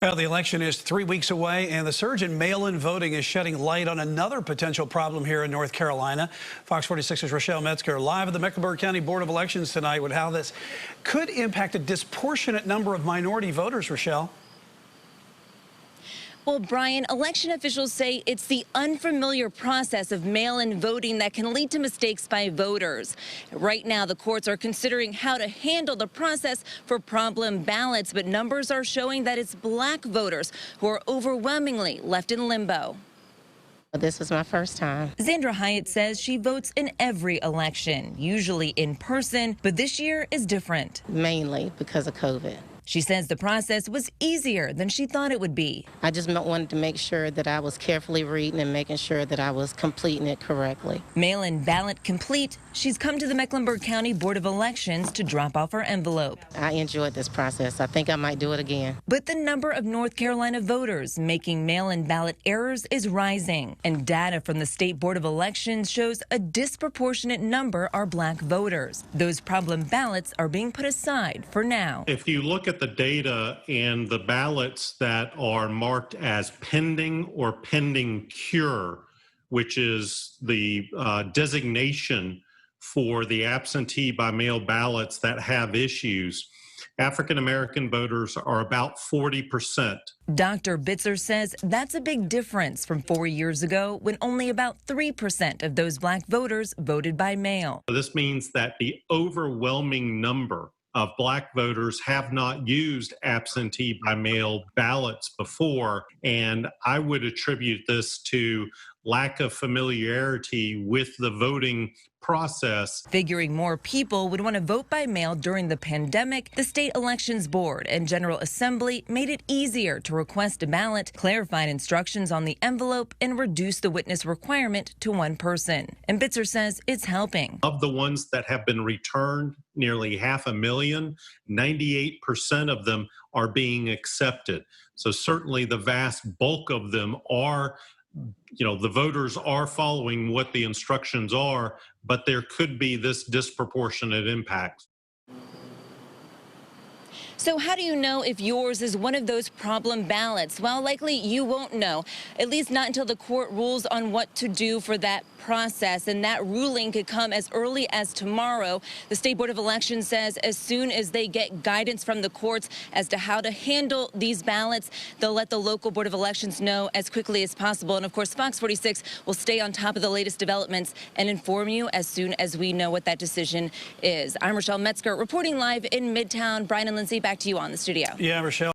Well, the election is 3 weeks away, and the surge in mail-in voting is shedding light on another potential problem here in North Carolina. Fox 46's Rochelle Metzger live at the Mecklenburg County Board of Elections tonight with how this could impact a disproportionate number of minority voters, Rochelle. Well, Brian, election officials say it's the unfamiliar process of mail-in voting that can lead to mistakes by voters. Right now, the courts are considering how to handle the process for problem ballots, but numbers are showing that it's black voters who are overwhelmingly left in limbo. This was my first time. Zandra Hyatt says she votes in every election, usually in person, but this year is different. Mainly because of COVID. She says the process was easier than she thought it would be. I just wanted to make sure that I was carefully reading and making sure that I was completing it correctly. Mail-in ballot complete. She's come to the Mecklenburg County Board of Elections to drop off her envelope. I enjoyed this process. I think I might do it again. But the number of North Carolina voters making mail-in ballot errors is rising. And data from the State Board of Elections shows a disproportionate number are black voters. Those problem ballots are being put aside for now. If you look at the data and the ballots that are marked as pending or pending cure, which is the designation for the absentee by mail ballots that have issues, African American voters are about 40%. Dr. Bitzer says that's a big difference from 4 years ago when only about 3% of those black voters voted by mail. This means that the overwhelming number of black voters have not used absentee by mail ballots before, and I would attribute this to lack of familiarity with the voting process. Figuring more people would want to vote by mail during the pandemic, the State Elections Board and General Assembly made it easier to request a ballot, clarified instructions on the envelope, and reduced the witness requirement to one person. And Bitzer says it's helping. Of the ones that have been returned, nearly 500,000, 98% of them are being accepted. So certainly the vast bulk of them are, the voters are following what the instructions are, but there could be this disproportionate impact. So how do you know if yours is one of those problem ballots? Well, likely you won't know, at least not until the court rules on what to do for that process. And that ruling could come as early as tomorrow. The State Board of Elections says as soon as they get guidance from the courts as to how to handle these ballots, they'll let the local Board of Elections know as quickly as possible. And of course, Fox 46 will stay on top of the latest developments and inform you as soon as we know what that decision is. I'm Rochelle Metzger reporting live in Midtown. Brian and Lindsay, back to you on the studio. Yeah, Rochelle.